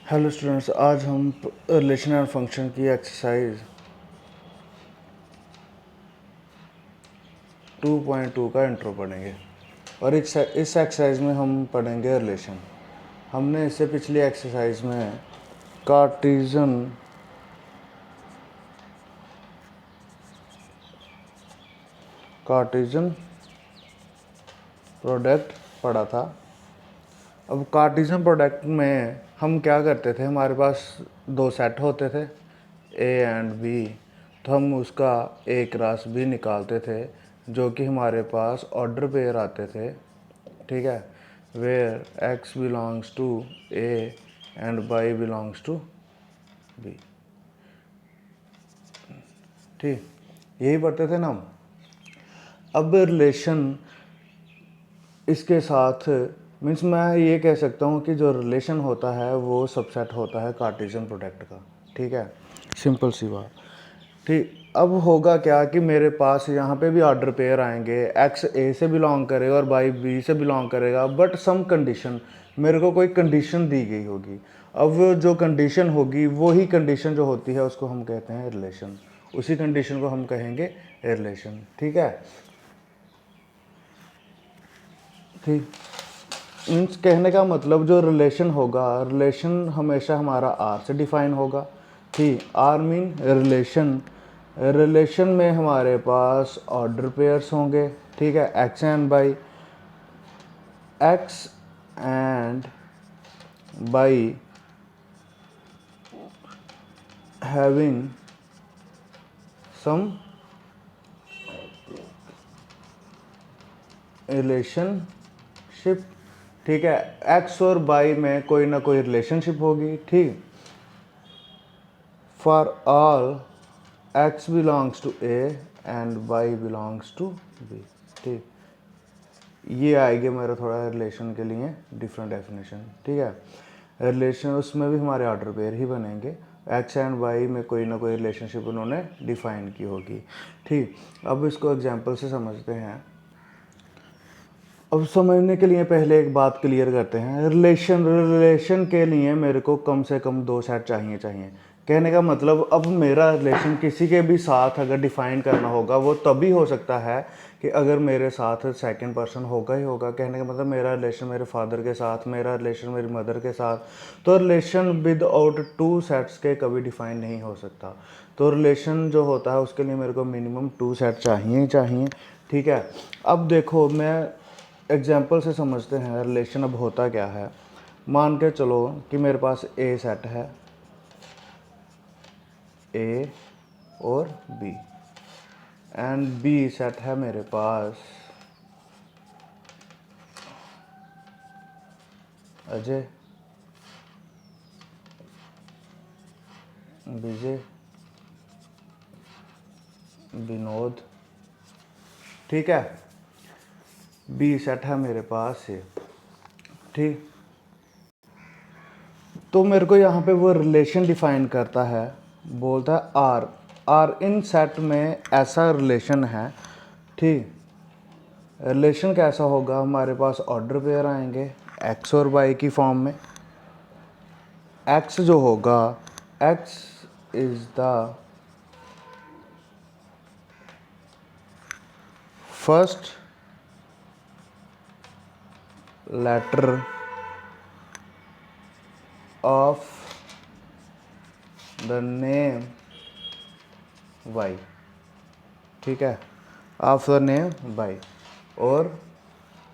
Hello students, आज हम relation and function की एक्सरसाइज 2.2 का इंट्रो पढ़ेंगे। और इस एक्सरसाइज में हम पढ़ेंगे रिलेशन। हमने इससे पिछली एक्सरसाइज में कार्टेशियन प्रोडक्ट पढ़ा था। अब कार्टेशियन प्रोडक्ट में हम क्या करते थे, हमारे पास दो सेट होते थे ए एंड बी, तो हम उसका ए क्रॉस बी निकालते थे जो कि हमारे पास ऑर्डर पेयर आते थे। ठीक है, where X belongs to A and Y belongs to B. ठीक, यही पढ़ते थे ना हम। अब रिलेशन इसके साथ मीन्स मैं ये कह सकता हूँ कि जो रिलेशन होता है वो सबसेट होता है कार्टेशियन प्रोडक्ट का। ठीक है, सिंपल सी बात। ठीक, अब होगा क्या कि मेरे पास यहाँ पे भी ऑर्डर पेयर आएंगे, एक्स ए से बिलोंग करेगा और वाई बी से बिलोंग करेगा, बट सम कंडीशन, मेरे को कोई कंडीशन दी गई होगी। अब वो जो कंडीशन होगी वही कंडीशन जो होती है उसको हम कहते हैं रिलेशन, उसी कंडीशन को हम कहेंगे रिलेशन। ठीक है, ठीक, मीन्स कहने का मतलब जो रिलेशन होगा, रिलेशन हमेशा हमारा आर से डिफाइन होगा। ठीक, आर मीन रिलेशन। रिलेशन में हमारे पास ऑर्डर पेयर्स होंगे। ठीक है, X and Y, X and Y having some relationship. ठीक है, एक्स और बाई में कोई ना कोई रिलेशनशिप होगी। ठीक, for all X belongs to A and Y belongs to B. ठीक, ये आएगी मेरा थोड़ा रिलेशन के लिए डिफरेंट डेफिनेशन। ठीक है, रिलेशन उसमें भी हमारे ऑर्डर पेयर ही बनेंगे, एक्स एंड वाई में कोई ना कोई रिलेशनशिप उन्होंने डिफाइन की होगी। ठीक, अब इसको एग्जांपल से समझते हैं। अब समझने के लिए पहले एक बात क्लियर करते हैं। रिलेशन के लिए मेरे को कम से कम दो सेट चाहिए। कहने का मतलब अब मेरा रिलेशन किसी के भी साथ अगर डिफाइन करना होगा वो तभी हो सकता है कि अगर मेरे साथ सेकंड पर्सन होगा ही होगा। कहने का मतलब मेरा रिलेशन मेरे फादर के साथ, मेरा रिलेशन मेरी मदर के साथ, तो relation with out two sets के कभी डिफाइन नहीं हो सकता। तो रिलेशन जो होता है उसके लिए मेरे को मिनिमम टू सेट चाहिए। ठीक है, अब देखो मैं एग्जाम्पल से समझते हैं रिलेशन अब होता क्या है। मान के चलो कि मेरे पास ए सेट है, ए और बी, एंड बी सेट है मेरे पास अजय, विजय, विनोद। ठीक है, बी सेट है मेरे पास से। ठीक, तो मेरे को यहाँ पे वो रिलेशन डिफाइन करता है, बोलता है आर इन सेट में ऐसा रिलेशन है। ठीक, रिलेशन कैसा होगा, हमारे पास ऑर्डर पेयर आएंगे एक्स और वाई की फॉर्म में। एक्स जो होगा, X is the first letter of the name Y. ठीक है, ऑफ द नेम वाई, और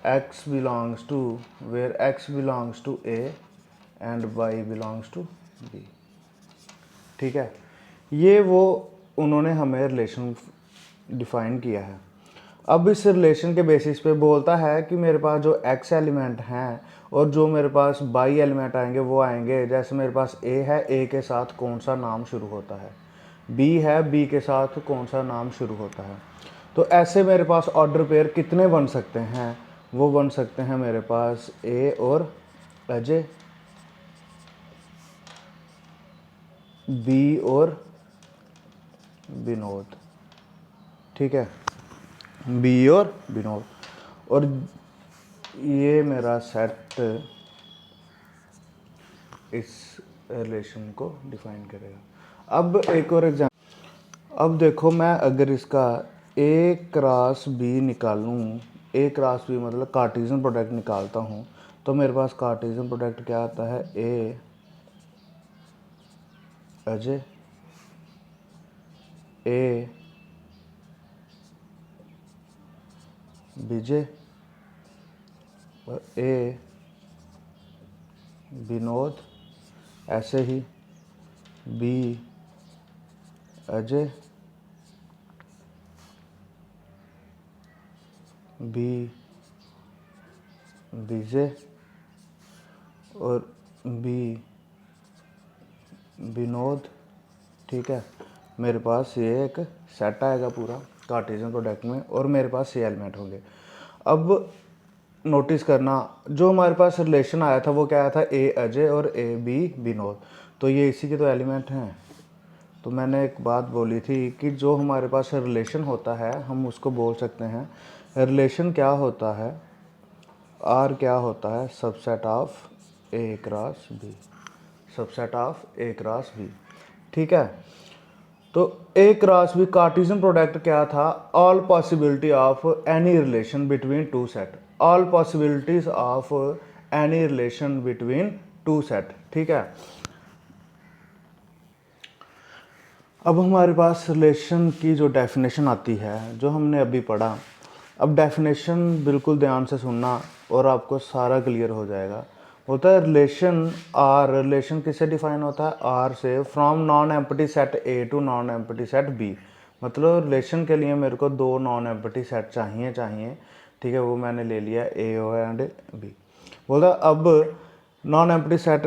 x belongs to, where x belongs to a and y belongs to b। ठीक है, ये वो उन्होंने हमें रिलेशन डिफाइन किया है। अब इस रिलेशन के बेसिस पे बोलता है कि मेरे पास जो x एलिमेंट हैं और जो मेरे पास y एलिमेंट आएंगे वो आएंगे, जैसे मेरे पास a है, a के साथ कौन सा नाम शुरू होता है, b है, b के साथ कौन सा नाम शुरू होता है। तो ऐसे मेरे पास ऑर्डर पेयर कितने बन सकते हैं, वो बन सकते हैं मेरे पास ए और अजय, बी और विनोद। ठीक है, बी और विनोद, और ये मेरा सेट इस रिलेशन को डिफाइन करेगा। अब एक और एग्जाम्पल, अब देखो मैं अगर इसका ए क्रॉस बी निकालूँ, ए क्रॉस बी मतलब कार्टेशियन प्रोडक्ट निकालता हूँ, तो मेरे पास कार्टेशियन प्रोडक्ट क्या आता है, ए अजय, ए विजय और ए विनोद, ऐसे ही बी अजय, बी विजय और बी विनोद। ठीक है, मेरे पास ये एक सेट आएगा पूरा कार्टेशियन प्रोडक्ट में और मेरे पास ये एलिमेंट होंगे। अब नोटिस करना, जो हमारे पास रिलेशन आया था वो क्या आया था, ए अजय और ए बी विनोद, तो ये इसी के तो एलिमेंट हैं। तो मैंने एक बात बोली थी कि जो हमारे पास रिलेशन होता है हम उसको बोल सकते हैं, रिलेशन क्या होता है, आर क्या होता है, subset of A cross B, subset of A cross B. ठीक है, तो A cross B Cartesian product क्या था, all possibility of any relation between two set, all possibilities of any relation between two set. ठीक है, अब हमारे पास relation की जो डेफिनेशन आती है जो हमने अभी पढ़ा, अब डेफिनेशन बिल्कुल ध्यान से सुनना और आपको सारा क्लियर हो जाएगा। होता है रिलेशन आर, रिलेशन किससे डिफाइन होता है, आर से, from non empty set A to non empty set B. मतलब रिलेशन के लिए मेरे को दो नॉन एम्प्टी सेट चाहिए। ठीक है, वो मैंने ले लिया ए एंड बी। बोला अब non empty set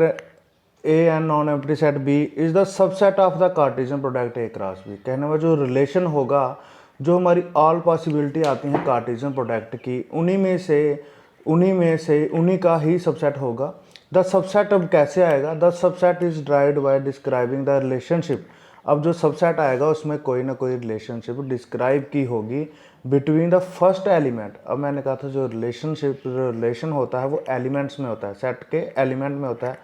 A and non empty set B is the subset of the Cartesian product A cross B. कहने में जो रिलेशन होगा, जो हमारी ऑल पॉसिबिलिटी आती हैं कार्टेशियन प्रोडक्ट की, उन्हीं का ही सबसेट होगा। द सबसेट अब कैसे आएगा, the subset is derived by describing the relationship. अब जो सबसेट आएगा उसमें कोई ना कोई रिलेशनशिप डिस्क्राइब की होगी बिटवीन द फर्स्ट एलिमेंट। अब मैंने कहा था जो रिलेशन होता है वो एलिमेंट्स में होता है, सेट के एलिमेंट में होता है।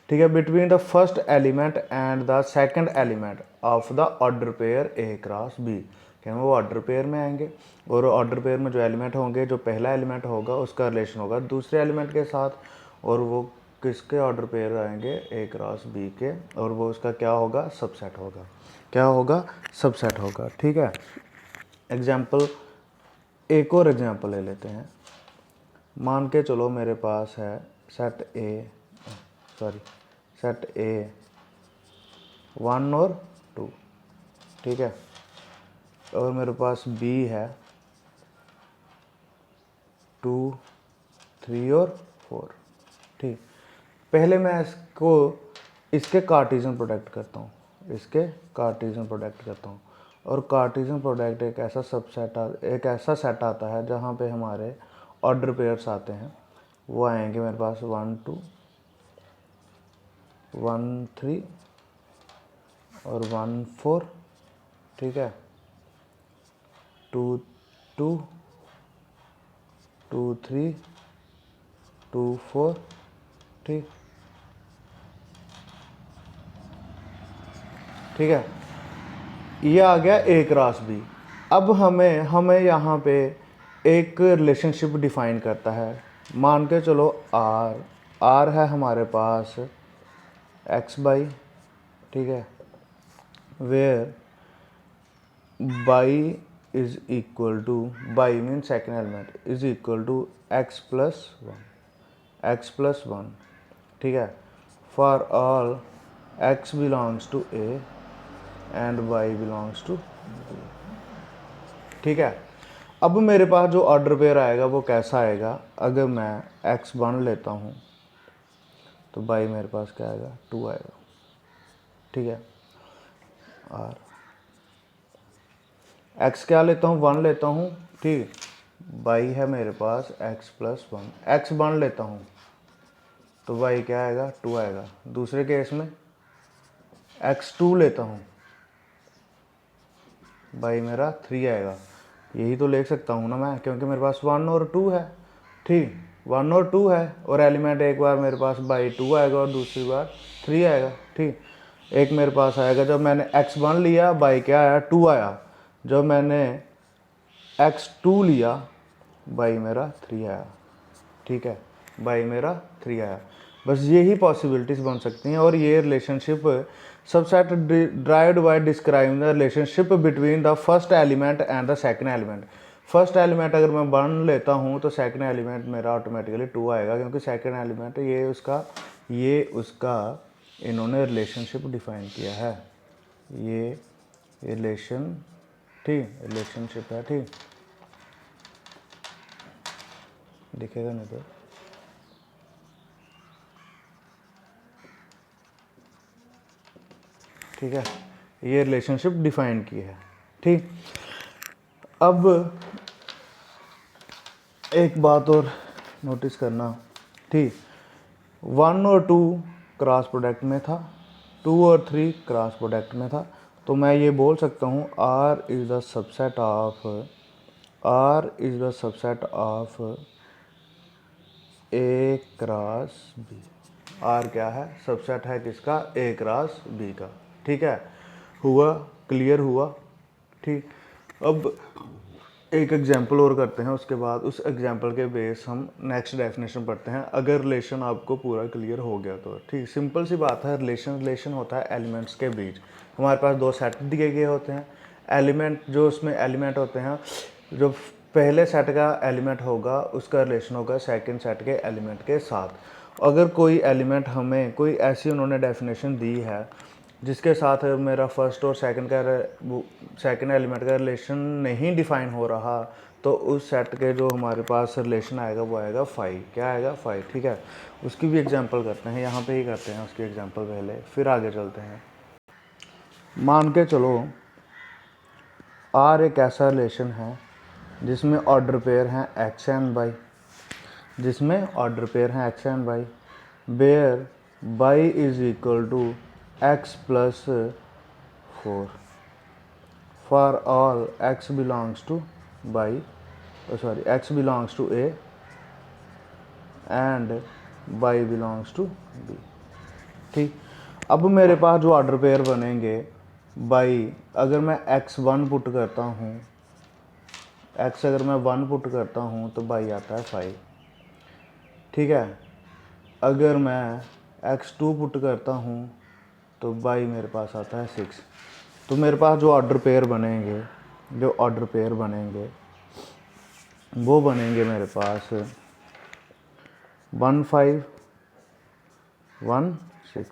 ठीक है, between the first element and the second element of the order pair A cross B. क्या वो ऑर्डर पेयर में आएंगे और ऑर्डर पेयर में जो एलिमेंट होंगे, जो पहला एलिमेंट होगा उसका रिलेशन होगा दूसरे एलिमेंट के साथ, और वो किसके ऑर्डर पेयर आएंगे, ए क्रॉस बी के, और वो उसका क्या होगा, सबसेट होगा। क्या होगा, सबसेट होगा। ठीक है, एग्जाम्पल, एक और एग्जाम्पल ले लेते हैं। मान के चलो मेरे पास है सेट ए 1 और 2। ठीक है, और मेरे पास बी है 2, 3 और 4। ठीक, पहले मैं इसके कार्टेशियन प्रोडक्ट करता हूँ, और कार्टेशियन प्रोडक्ट एक ऐसा सेट आता है जहाँ पे हमारे ऑर्डर पेयर्स आते हैं। वो आएंगे मेरे पास 1 2 1 3 और 1 4। ठीक है, 2 2 2 3 2 4। ठीक है, ये आ गया ए क्रॉस बी। अब हमें यहाँ पे एक रिलेशनशिप डिफाइन करता है। मान के चलो आर है हमारे पास एक्स बाई। ठीक है, where Y is equal to, Y mean second element, is equal to X plus one. ठीक है, for all X belongs to A and Y belongs to B. ठीक है, अब मेरे पास जो ऑर्डर पेयर आएगा वो कैसा आएगा, अगर मैं x1 लेता हूँ तो बाई मेरे पास क्या आएगा, 2 आएगा। ठीक है, और x क्या लेता हूँ, 1 लेता हूँ। ठीक, बाई है मेरे पास x प्लस 1, x1 लेता हूँ तो बाई क्या आएगा, 2 आएगा। दूसरे केस में x2 लेता हूँ, बाई मेरा 3 आएगा। यही तो लिख सकता हूँ ना मैं, क्योंकि मेरे पास 1 और 2 है। ठीक, 1 और 2 है, और एलिमेंट एक बार मेरे पास बाई 2 आएगा और दूसरी बार 3 आएगा। ठीक, एक मेरे पास आएगा जब मैंने x1 लिया बाई क्या आया 2 आया, जब मैंने x2 लिया बाई मेरा 3 आया। ठीक है, बाई मेरा 3 आया। बस यही पॉसिबिलिटीज़ बन सकती हैं, और ये relationship subset derived by describing the relationship between the first element and the second element. First element अगर मैं 1 लेता हूँ तो सेकंड एलिमेंट मेरा ऑटोमेटिकली 2 आएगा, क्योंकि सेकंड एलिमेंट ये उसका इन्होंने रिलेशनशिप डिफाइन किया है। ये रिलेशनशिप है। ठीक, दिखेगा नहीं तो ठीक है, ये रिलेशनशिप डिफाइन की है। ठीक, अब एक बात और नोटिस करना। ठीक, 1 और 2 क्रॉस प्रोडक्ट में था, 2 और 3 क्रॉस प्रोडक्ट में था, तो मैं ये बोल सकता हूँ R is the subset of A cross B। R क्या है? सबसेट है किसका? A क्रॉस B का। ठीक है, हुआ, क्लियर हुआ। ठीक, अब एक एग्जांपल और करते हैं, उसके बाद उस एग्जांपल के बेस हम नेक्स्ट डेफिनेशन पढ़ते हैं, अगर रिलेशन आपको पूरा क्लियर हो गया तो। ठीक, सिंपल सी बात है, रिलेशन होता है एलिमेंट्स के बीच। हमारे पास 2 सेट दिए गए होते हैं, एलिमेंट जो उसमें एलिमेंट होते हैं, जो पहले सेट का एलिमेंट होगा उसका रिलेशन होगा सेकंड सेट के एलिमेंट के साथ। अगर कोई एलिमेंट हमें कोई ऐसी उन्होंने डेफिनेशन दी है जिसके साथ मेरा फर्स्ट और सेकंड एलिमेंट का रिलेशन नहीं डिफाइन हो रहा, तो उस सेट के जो हमारे पास रिलेशन आएगा वो आएगा 5। क्या आएगा? 5। ठीक है, उसकी भी एग्जांपल करते हैं, यहाँ पे ही करते हैं उसकी एग्जांपल पहले, फिर आगे चलते हैं। मान के चलो R एक ऐसा रिलेशन है जिसमें ऑर्डर पेयर हैं x and y, where y is equal to x plus 4 for all x belongs to A and y belongs to B। ठीक, अब मेरे पास जो ऑर्डर पेयर बनेंगे, y अगर मैं x1 पुट करता हूँ, x अगर मैं 1 पुट करता हूँ तो y आता है 5। ठीक है, अगर मैं x2 पुट करता हूँ तो y मेरे पास आता है 6। तो मेरे पास जो ऑर्डर पेयर बनेंगे वो बनेंगे मेरे पास 1 5 1 6।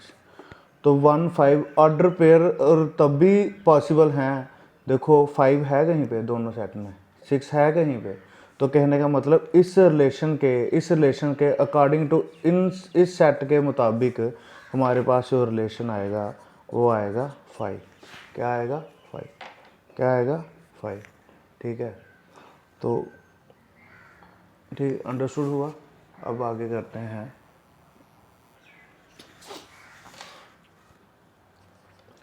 तो 1 5 ऑर्डर पेयर और तब भी पॉसिबल हैं, देखो 5 है कहीं पे दोनों सेट में, 6 है कहीं पे, तो कहने का मतलब इस रिलेशन के अकॉर्डिंग टू इस सेट के मुताबिक हमारे पास जो रिलेशन आएगा वो आएगा 5। क्या आएगा? 5। क्या आएगा? 5। ठीक है, तो ठीक, अंडरस्टूड हुआ। अब आगे करते हैं।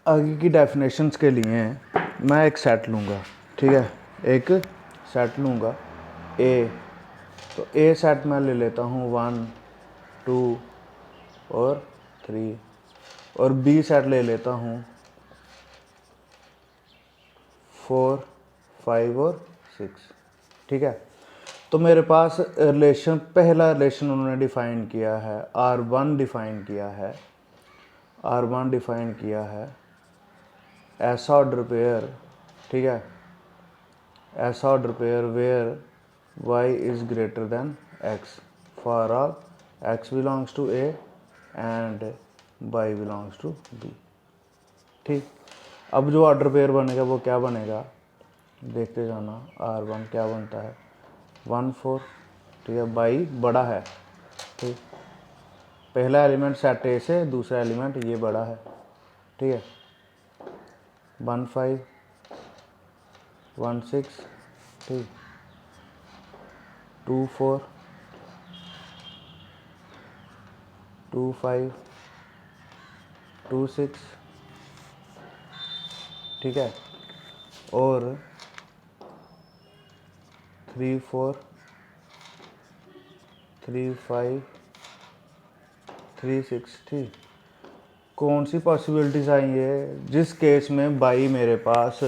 आगे की डेफिनेशंस के लिए मैं एक सेट लूँगा। ठीक है, एक सेट लूँगा ए, तो ए सेट मैं ले लेता हूँ 1 2 और 3, और बी सेट ले लेता हूँ 4 5 और 6। ठीक है, तो मेरे पास पहला रिलेशन उन्होंने डिफ़ाइन किया है, R1 डिफ़ाइन किया है ऐसा ऑर्डर पेयर। ठीक है, ऐसा order pair where y is greater than x for all x belongs to A and y belongs to B। ठीक, अब जो ऑर्डर पेयर बनेगा वो क्या बनेगा, देखते जाना। R1 क्या बनता है? 1 4। ठीक है, y बड़ा है। ठीक, पहला एलिमेंट सेट A से, दूसरा एलिमेंट ये बड़ा है। ठीक है, 1 5 1 6। ठीक, 2 4 2 5 2 6। ठीक है, और 3 4 3 5 3 6 ठीक। कौन सी पॉसिबिलिटीज़ आई है? जिस केस में बाई मेरे पास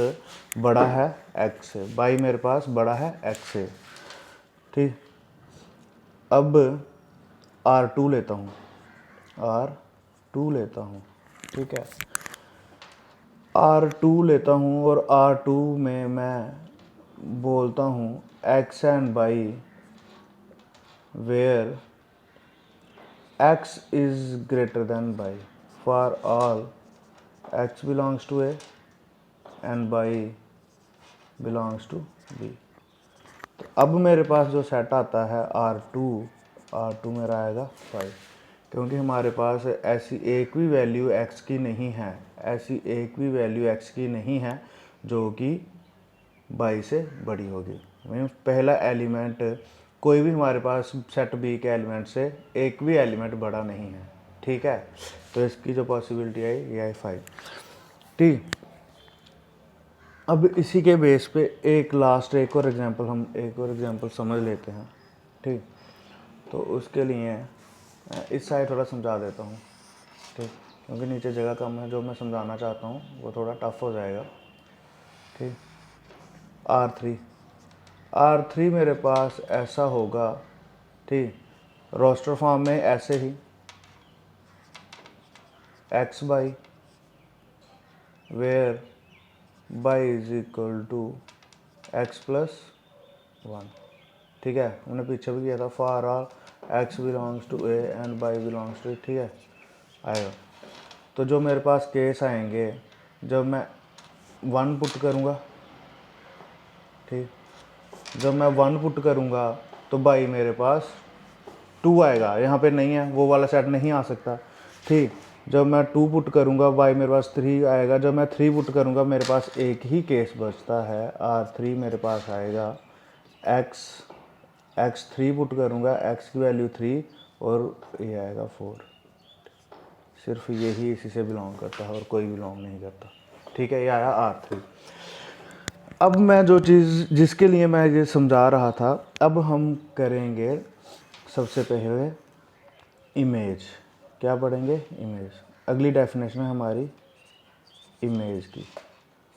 बड़ा है एक्स से, बाई मेरे पास बड़ा है एक्स से, ठीक। अब R2 लेता हूँ, R2 लेता हूँ, ठीक है। R2 लेता हूँ और R2 में मैं बोलता हूँ X and Y where x is greater than by, for all x belongs to A and by belongs to B। तो अब मेरे पास जो सेट आता है R2 मेरा आएगा 5, क्योंकि हमारे पास ऐसी एक भी वैल्यू x की नहीं है, ऐसी एक भी वैल्यू x की नहीं है जो कि बाई से बड़ी होगी। मीन्स पहला एलिमेंट कोई भी हमारे पास सेट बी के एलिमेंट से एक भी एलिमेंट बड़ा नहीं है, ठीक है। तो इसकी जो पॉसिबिलिटी आई ये आई 5, ठीक। अब इसी के बेस पे एक और एग्जांपल समझ लेते हैं, ठीक। तो उसके लिए इस साइड थोड़ा समझा देता हूँ, ठीक, क्योंकि नीचे जगह कम है। जो मैं समझाना चाहता हूँ वो थोड़ा टफ हो जाएगा, ठीक। R3 मेरे पास ऐसा होगा, ठीक, रोस्टर फॉर्म में ऐसे ही x Y where Y is equal to X plus 1, ठीक है। हमने पीछे भी किया था, for all x belongs to A and Y belongs to, ठीक है, आएगा। तो जो मेरे पास केस आएंगे, जब मैं 1 पुट करूँगा, ठीक, जब मैं 1 पुट करूँगा तो बाई मेरे पास 2 आएगा, यहाँ पे नहीं है, वो वाला सेट नहीं आ सकता, ठीक। जब मैं 2 पुट करूँगा बाई मेरे पास 3 आएगा, जब मैं 3 पुट करूँगा मेरे पास एक ही केस बचता है, R3 मेरे पास आएगा x 3 पुट करूँगा, x की वैल्यू 3 और ये आएगा 4। सिर्फ यही इसी से बिलोंग करता है और कोई बिलोंग नहीं करता, ठीक है। ये आया R3। अब मैं जो चीज़ जिसके लिए मैं ये समझा रहा था, अब हम करेंगे सबसे पहले इमेज। क्या पढ़ेंगे? इमेज। अगली डेफिनेशन है हमारी इमेज की,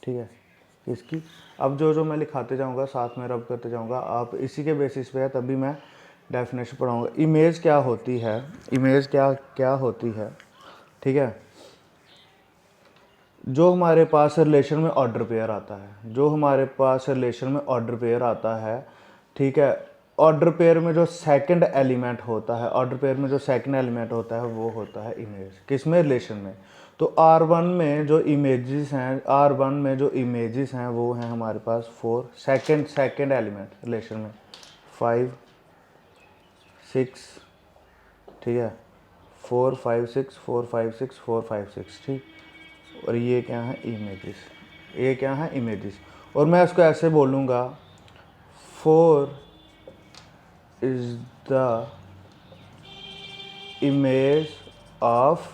ठीक है, इसकी। अब जो मैं लिखाते जाऊंगा साथ में रब करते जाऊंगा, आप इसी के बेसिस पे है तभी मैं डेफिनेशन पढ़ाऊंगा। इमेज क्या होती है, इमेज क्या होती है, ठीक है। जो हमारे पास रिलेशन में ऑर्डर पेयर आता है, जो हमारे पास रिलेशन में ऑर्डर पेयर आता है, ठीक है, ऑर्डर पेयर में जो सेकंड एलिमेंट होता है, ऑर्डर पेयर में जो सेकंड एलिमेंट होता है वो होता है इमेज। किसमें? रिलेशन में। तो R1 में जो इमेजेस हैं, R1 में जो इमेजेस हैं वो हैं हमारे पास 4, सेकंड एलिमेंट रिलेशन में 5 6, ठीक है, 4 5 6 4 5 6 4 5 6, ठीक। और ये क्या है? इमेजेस। ये क्या है? इमेजेस। और मैं इसको ऐसे बोलूँगा, 4 इज द इमेज ऑफ,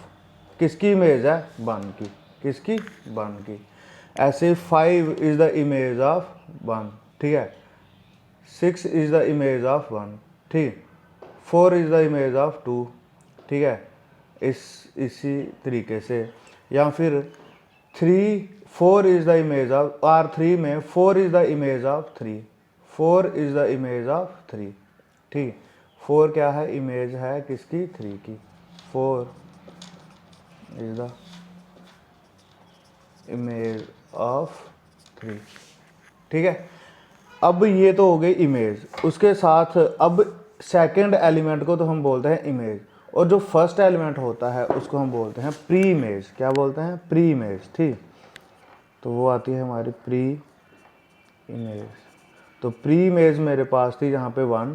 किसकी इमेज है? 1 की। किसकी? 1 की। ऐसे 5 इज द इमेज ऑफ 1, ठीक है, 6 इज द इमेज ऑफ 1, ठीक, 4 इज द इमेज ऑफ 2, ठीक है। इसी तरीके से, या फिर 4 is the image of R3 में 4 is the image of 3, 4 is the image of 3, ठीक। 4 क्या है? इमेज है किसकी? 3 की। 4 इज द इमेज ऑफ 3, ठीक है। अब ये तो हो गई इमेज। उसके साथ अब सेकंड एलिमेंट को तो हम बोलते हैं इमेज, और जो फर्स्ट एलिमेंट होता है उसको हम बोलते हैं प्री इमेज। क्या बोलते हैं? प्री इमेज, ठीक। तो वो आती है हमारी प्री इमेज। तो प्री इमेज मेरे पास थी जहाँ पे 1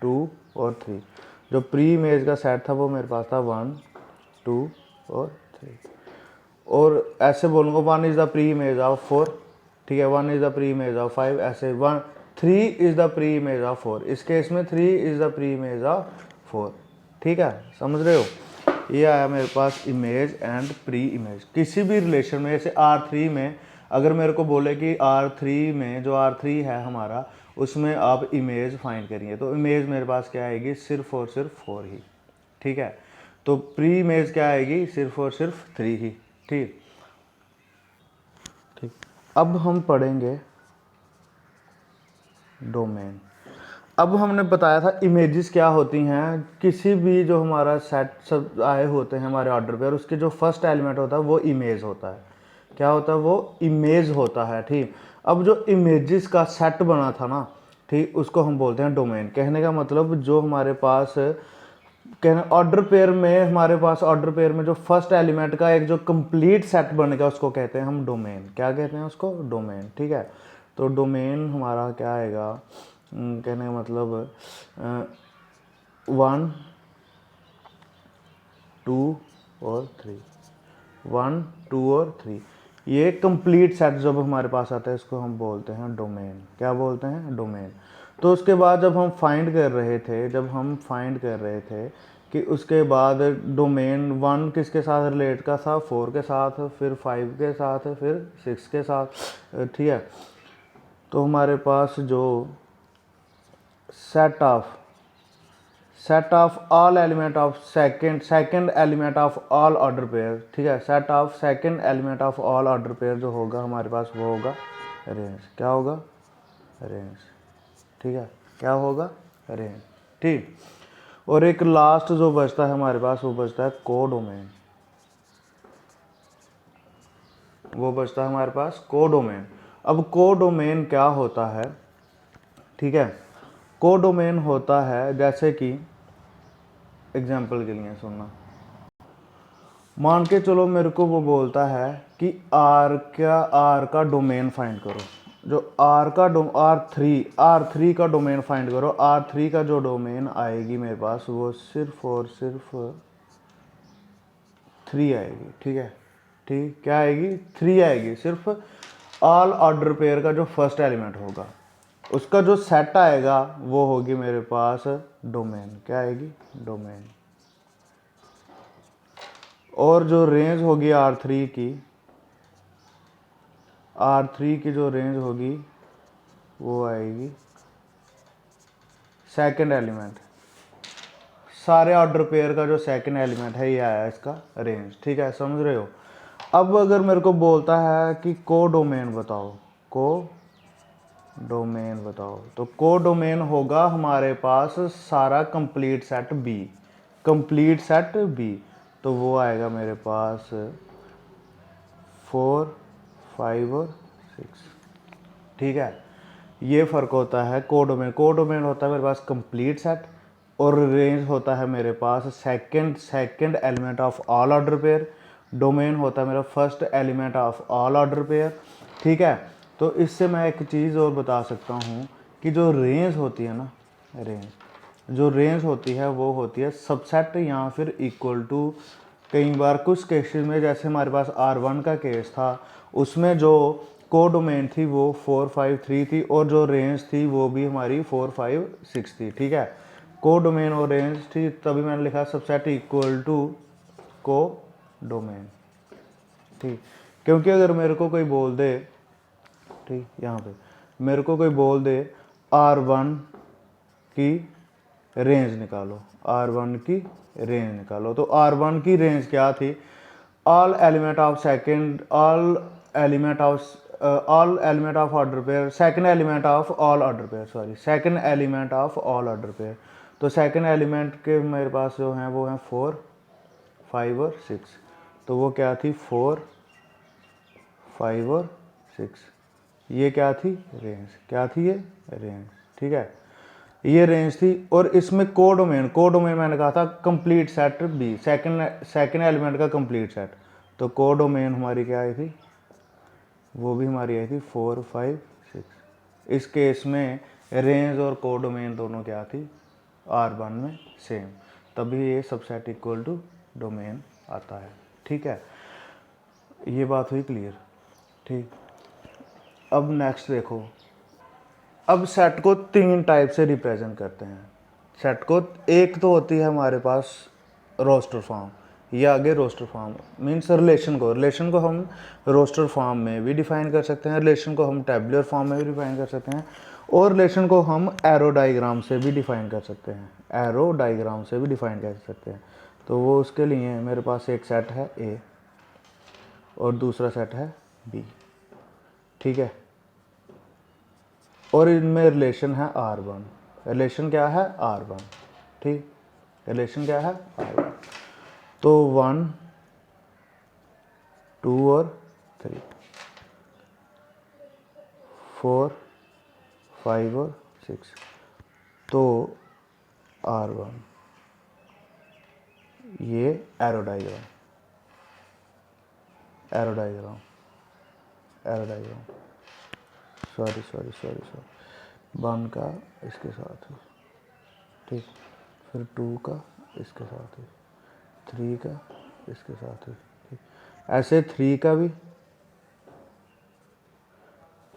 2 और 3। जो प्री इमेज का सेट था वो मेरे पास था 1 2 और 3। और ऐसे बोलूँगा 1 is the pre image of 4, ठीक है, 1 is the pre image of 5, ऐसे 3 is the pre image of 4। इस केस में 3 is the pre image of 4, ठीक है, समझ रहे हो। ये आया मेरे पास इमेज एंड प्री इमेज। किसी भी रिलेशन में, जैसे R3 में अगर मेरे को बोले कि R3 में जो R3 है हमारा, उसमें आप इमेज फाइंड करिए। तो इमेज मेरे पास क्या आएगी, सिर्फ और सिर्फ 4 ही, ठीक है। तो प्री इमेज क्या आएगी, सिर्फ और सिर्फ 3 ही, ठीक। अब हम पढ़ेंगे डोमेन। अब हमने बताया था इमेजेस क्या होती हैं, किसी भी जो हमारा सेट सब आए होते हैं हमारे ऑर्डर पे, और उसके जो फर्स्ट एलिमेंट होता है वो इमेज होता है। क्या होता है, वो इमेज होता है, ठीक। अब जो इमेजेस का सेट बना था ना, ठीक, उसको हम बोलते हैं डोमेन। कहने का मतलब जो हमारे पास कहना ऑर्डर पेयर में, हमारे पास ऑर्डर पेयर में जो फर्स्ट एलिमेंट का एक जो कंप्लीट सेट बनेगा उसको कहते हैं हम डोमेन। क्या कहते हैं उसको, डोमेन, ठीक है। तो डोमेन हमारा क्या आएगा, कहने का मतलब 1 2 और 3, 1 2 और 3, ये कंप्लीट सेट जब हमारे पास आता है इसको हम बोलते हैं डोमेन। क्या बोलते हैं, डोमेन। तो उसके बाद जब हम फाइंड कर रहे थे कि उसके बाद डोमेन 1 किसके साथ रिलेट का था, 4 के साथ, फिर 5 के साथ, फिर 6 के साथ, ठीक है। तो हमारे पास जो set of all element of second element of all order pair, ठीक है। Set of second element of all order pair जो होगा हमारे पास वो होगा रेंज। क्या होगा, रेंज, ठीक है। क्या होगा, रेंज, ठीक। और एक लास्ट जो बचता है हमारे पास वो बचता है कोडोमेन। वो बचता है हमारे पास कोडोमेन। अब कोडोमेन क्या होता है, ठीक है। कोडोमेन होता है जैसे कि एग्जाम्पल के लिए सुनना, मान के चलो मेरे को वो बोलता है कि आर का डोमेन फाइंड करो। जो R3 का डोमेन फाइंड करो। R3 का जो डोमेन आएगी मेरे पास वो सिर्फ और सिर्फ 3 आएगी, ठीक है। ठीक, क्या आएगी, 3 आएगी। सिर्फ ऑल ऑर्डर पेयर का जो फर्स्ट एलिमेंट होगा उसका जो सेट आएगा वो होगी मेरे पास डोमेन। क्या आएगी, डोमेन। और जो रेंज होगी R3 की जो रेंज होगी वो आएगी सेकंड एलिमेंट। सारे ऑर्डर पेयर का जो सेकंड एलिमेंट है ये आया इसका रेंज, ठीक है, समझ रहे हो। अब अगर मेरे को बोलता है कि कोडोमेन बताओ, कोडोमेन बताओ, तो कोडोमेन होगा हमारे पास सारा कंप्लीट सेट बी। तो वो आएगा मेरे पास 4 5 और 6, ठीक है। ये फ़र्क होता है कोडोमेन होता है मेरे पास कंप्लीट सेट, और रेंज होता है मेरे पास second element of all order pair. Domain होता है मेरा first element of all order pair, ठीक है। तो इससे मैं एक चीज़ और बता सकता हूँ कि जो रेंज होती है ना, रेंज होती है वो होती है सबसेट या फिर इक्वल टू। कई बार कुछ केसेस में जैसे हमारे पास R1 का केस था उसमें जो कोडोमेन थी वो 4 5 3 थी, और जो रेंज थी वो भी हमारी 4 5 6 थी, ठीक है। कोडोमेन और रेंज थी, तभी मैंने लिखा सबसेट इक्वल टू कोडोमेन, ठीक। क्योंकि अगर मेरे को कोई बोल दे, ठीक, यहाँ पे मेरे को कोई बोल दे R1 की रेंज निकालो, R1 की रेंज निकालो, तो R1 की रेंज क्या थी, all element of order pair, second element of all order pair. तो सेकंड एलिमेंट के मेरे पास जो हैं वो हैं 4 5 और 6। तो वो क्या थी, 4 5 और 6। ये क्या थी, रेंज। क्या थी ये, रेंज, ठीक है। ये रेंज थी। और इसमें कोडोमेन मैंने कहा था complete set B, second element का कंप्लीट सेट। तो कोडोमेन हमारी क्या आई थी, वो भी हमारी आई थी 4 5 6। इस केस में रेंज और कोडोमेन दोनों क्या थी, R1 में सेम, तभी ये सबसेट इक्वल टू डोमेन आता है, ठीक है। ये बात हुई क्लियर, ठीक। अब नेक्स्ट देखो, अब सेट को 3 टाइप से रिप्रेजेंट करते हैं। सेट को एक तो होती है हमारे पास रोस्टर फॉर्म, ये आगे रोस्टर फॉर्म मीन्स रिलेशन को हम रोस्टर फॉर्म में भी डिफाइन कर सकते हैं, रिलेशन को हम टेबुलर फॉर्म में भी डिफाइन कर सकते हैं, और रिलेशन को हम एरो डायग्राम से भी डिफाइन कर सकते हैं, एरो डायग्राम से भी डिफाइन कर सकते हैं। तो वो उसके लिए मेरे पास एक सेट है ए और दूसरा सेट है बी, ठीक है, और इनमें रिलेशन है R1। रिलेशन क्या है? R1, ठीक, रिलेशन क्या है? R1। तो 1 2 और 3, 4 5 और 6, तो R1 ये arrow diagram, arrow diagram, arrow diagram, sorry 1 का इसके साथ है, ठीक, फिर 2 का इसके साथ है, 3 का इसके साथ है, ठीक, ऐसे 3 का भी,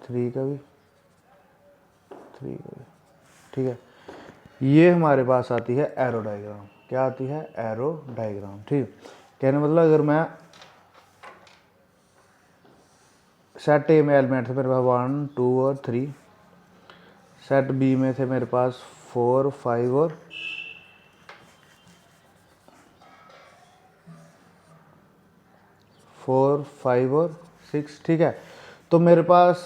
3 का भी, 3 का भी, ठीक है। ये हमारे पास आती है एरो डायग्राम। क्या आती है? एरो डायग्राम, ठीक। कहने मतलब अगर मैं सेट ए में एलिमेंट थे मेरे पास 1 2 और 3, सेट बी में थे मेरे पास 4 5 और 4 5 और 6, ठीक है। तो मेरे पास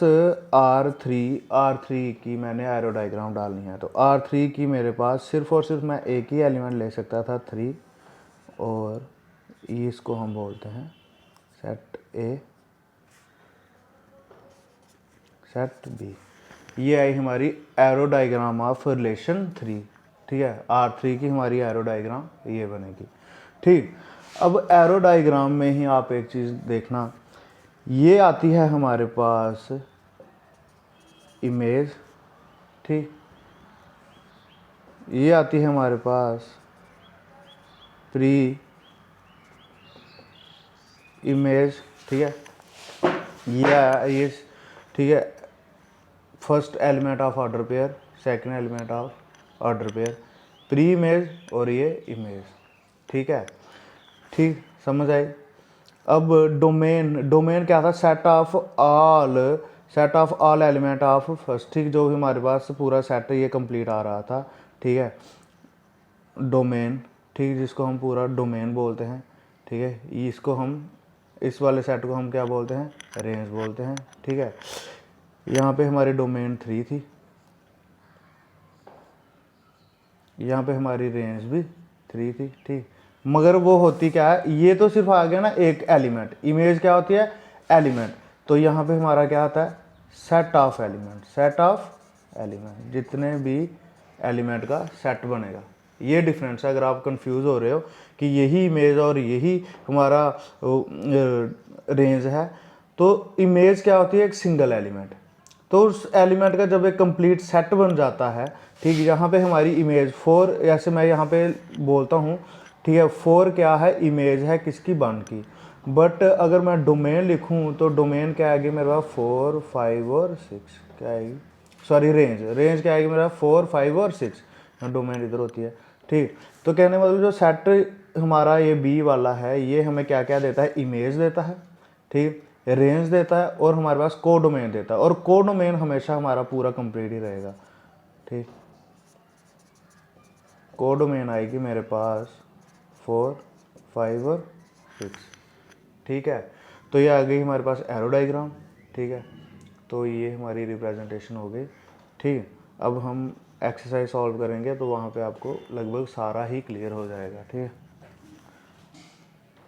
R3 की मैंने एरो डायग्राम डालनी है, तो R3 की मेरे पास सिर्फ और सिर्फ मैं एक ही एलिमेंट ले सकता था 3, और इसको हम बोलते हैं सेट ए, सेट बी। ये आई हमारी एरो डायग्राम ऑफ रिलेशन 3, ठीक है। R3 की हमारी एरो डायग्राम ये बनेगी, ठीक। अब एरो डायग्राम में ही आप एक चीज़ देखना, ये आती है हमारे पास इमेज, ठीक, ये आती है हमारे पास प्री इमेज, ठीक है, ये ठीक है, first element of order pair, second element of order pair, pre image और ये इमेज, ठीक है, ठीक, समझ आई। अब डोमेन क्या था? Set of all element of first, ठीक, जो भी हमारे पास पूरा सेट ये कंप्लीट आ रहा था, ठीक है, डोमेन, ठीक, जिसको हम पूरा डोमेन बोलते हैं, ठीक है। इसको हम, इस वाले सेट को हम क्या बोलते हैं? रेंज बोलते हैं, ठीक है। यहाँ पे हमारी डोमेन 3 थी, यहाँ पे हमारी रेंज भी 3 थी, ठीक, मगर वो होती क्या है? ये तो सिर्फ आ गया ना एक एलिमेंट, इमेज क्या होती है? एलिमेंट। तो यहाँ पे हमारा क्या आता है? Set of element, set of element, जितने भी एलिमेंट का सेट बनेगा। ये डिफरेंस है, अगर आप कंफ्यूज हो रहे हो कि यही इमेज और यही हमारा रेंज है, तो इमेज क्या होती है? एक सिंगल एलिमेंट। तो उस एलिमेंट का जब एक कंप्लीट सेट बन जाता है, ठीक, यहाँ पे हमारी इमेज 4, ऐसे मैं यहाँ पे बोलता हूँ, ठीक है, 4 क्या है? इमेज है किसकी? 1 की। बट अगर मैं डोमेन लिखूँ तो डोमेन क्या आएगी मेरे पास? 4 5 और 6 क्या आएगी? सॉरी, रेंज क्या आएगी मेरा? 4 5 और 6, डोमेन इधर होती है, ठीक। तो कहने मतलब जो सेट हमारा ये बी वाला है, ये हमें क्या क्या देता है? इमेज देता है, ठीक, रेंज देता है, और हमारे पास कोडोमेन देता है, और कोडोमेन हमेशा हमारा पूरा कंप्लीट ही रहेगा, ठीक। कोडोमेन आएगी मेरे पास 4 5 और 6, ठीक है। तो ये आ गई हमारे पास एरो डायग्राम, ठीक है। तो ये हमारी रिप्रेजेंटेशन हो गई, ठीक। अब हम एक्सरसाइज सॉल्व करेंगे तो वहाँ पे आपको लगभग सारा ही क्लियर हो जाएगा, ठीक है।